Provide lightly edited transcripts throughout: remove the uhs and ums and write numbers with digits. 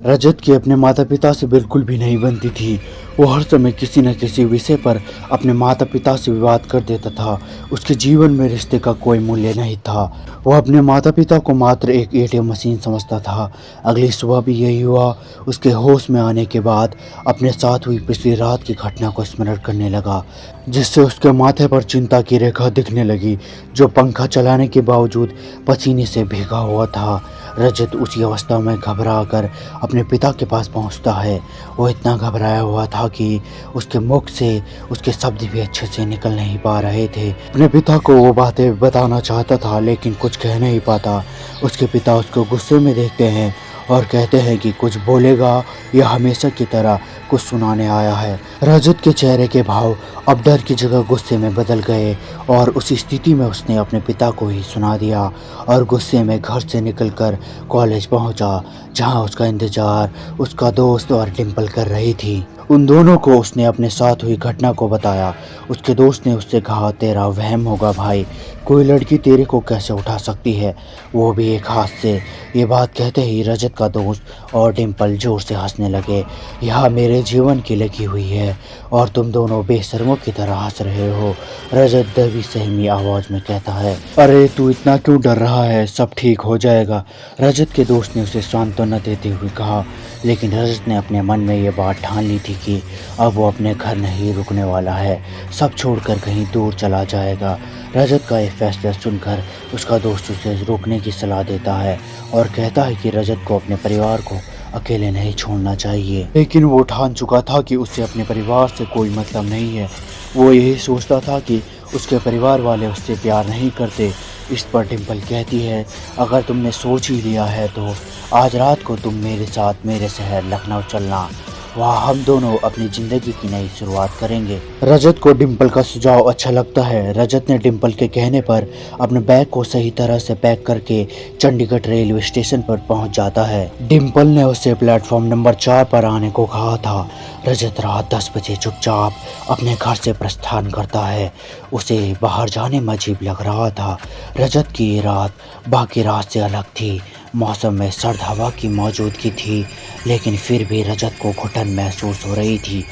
रजत की अपने माता पिता से बिल्कुल भी नहीं बनती थी। वो हर समय किसी न किसी विषय पर अपने माता पिता से विवाद कर देता था। उसके जीवन में रिश्ते का कोई मूल्य नहीं था। वो अपने माता पिता को मात्र एक एटीएम मशीन समझता था। अगली सुबह भी यही हुआ। उसके होश में आने के बाद अपने साथ हुई पिछली रात की घटना को स्मरण करने लगा, जिससे उसके माथे पर चिंता की रेखा दिखने लगी, जो पंखा चलाने के बावजूद पसीने से भीगा हुआ था। रजत उसी अवस्था में घबरा कर अपने पिता के पास पहुंचता है। वो इतना घबराया हुआ था कि उसके मुख से उसके शब्द भी अच्छे से निकल नहीं पा रहे थे। अपने पिता को वो बातें बताना चाहता था लेकिन कुछ कह नहीं पाता। उसके पिता उसको गुस्से में देखते हैं और कहते हैं कि कुछ बोलेगा या हमेशा की तरह कुछ सुनाने आया है। रजत के चेहरे के भाव अब डर की जगह गुस्से में बदल गए और उस स्थिति में उसने अपने पिता को ही सुना दिया और गुस्से में घर से निकलकर कॉलेज पहुंचा, जहां उसका इंतजार उसका दोस्त और डिम्पल कर रही थी। उन दोनों को उसने अपने साथ हुई घटना को बताया। उसके दोस्त ने उससे कहा, तेरा वहम होगा भाई, कोई लड़की तेरे को कैसे उठा सकती है, वो भी एक हाथ से। ये बात कहते ही रजत का दोस्त और डिम्पल जोर से हंसने लगे। यह मेरे जीवन की लगी हुई है और तुम दोनों बेशर्मों की तरह हंस रहे हो, रजत दबी सहमी आवाज में कहता है। अरे तू इतना क्यों डर रहा है, सब ठीक हो जाएगा, रजत के दोस्त ने उसे सांत्वना देते हुए कहा। लेकिन रजत ने अपने मन में ये बात ठान ली थी कि अब वो अपने घर नहीं रुकने वाला है, सब छोड़कर कहीं दूर चला जाएगा। रजत का यह फैसला सुनकर उसका दोस्त उसे रोकने की सलाह देता है और कहता है कि रजत को अपने परिवार को अकेले नहीं छोड़ना चाहिए। लेकिन वो ठान चुका था कि उससे अपने परिवार से कोई मतलब नहीं है। वो यही सोचता था कि उसके परिवार वाले उससे प्यार नहीं करते। इस पर डिम्पल कहती है, अगर तुमने सोच ही लिया है तो आज रात को तुम मेरे साथ मेरे शहर लखनऊ चलना, वहाँ हम दोनों अपनी ज़िंदगी की नई शुरुआत करेंगे। रजत को डिम्पल का सुझाव अच्छा लगता है। रजत ने डिम्पल के कहने पर अपने बैग को सही तरह से पैक करके चंडीगढ़ रेलवे स्टेशन पर पहुंच जाता है। डिम्पल ने उसे प्लेटफॉर्म नंबर 4 पर आने को कहा था। रजत रात 10 बजे चुपचाप अपने घर से प्रस्थान करता है। उसे बाहर जाने में अजीब लग रहा था। रजत की ये रात बाकी रात से अलग थी। मौसम में सर्द हवा की मौजूदगी थी, लेकिन फिर भी रजत को घुटन महसूस हो रही थी।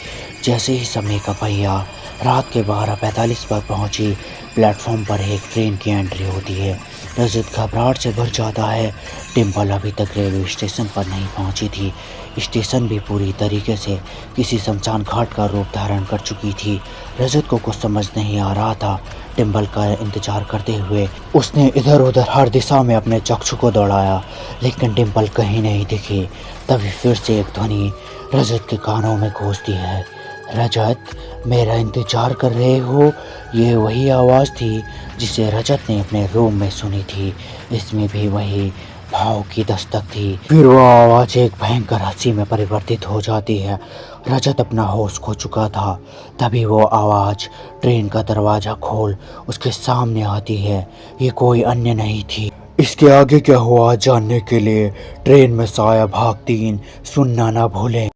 जैसे ही समय का पहिया रात के 12:45 पर पहुंची, प्लेटफॉर्म पर एक ट्रेन की एंट्री होती है। रजत घबराहट से भर जाता है। डिम्पल अभी तक रेलवे स्टेशन पर नहीं पहुंची थी। स्टेशन भी पूरी तरीके से किसी शमशान घाट का रूप धारण कर चुकी थी। रजत को कुछ समझ नहीं आ रहा था। डिम्पल का इंतजार करते हुए उसने इधर उधर हर दिशा में अपने चक्षु को दौड़ाया, लेकिन डिम्पल कहीं नहीं दिखी। तभी फिर से एक ध्वनि रजत के कानों में गूंजती है, रजत मेरा इंतजार कर रहे हो। ये वही आवाज़ थी जिसे रजत ने अपने रूम में सुनी थी। इसमें भी वही भाव की दस्तक थी। फिर वो आवाज़ एक भयंकर हंसी में परिवर्तित हो जाती है। रजत अपना होश खो चुका था। तभी वो आवाज़ ट्रेन का दरवाज़ा खोल उसके सामने आती है। ये कोई अन्य नहीं थी। इसके आगे क्या हुआ जानने के लिए ट्रेन में साया भाग 3 सुनना ना भूलें।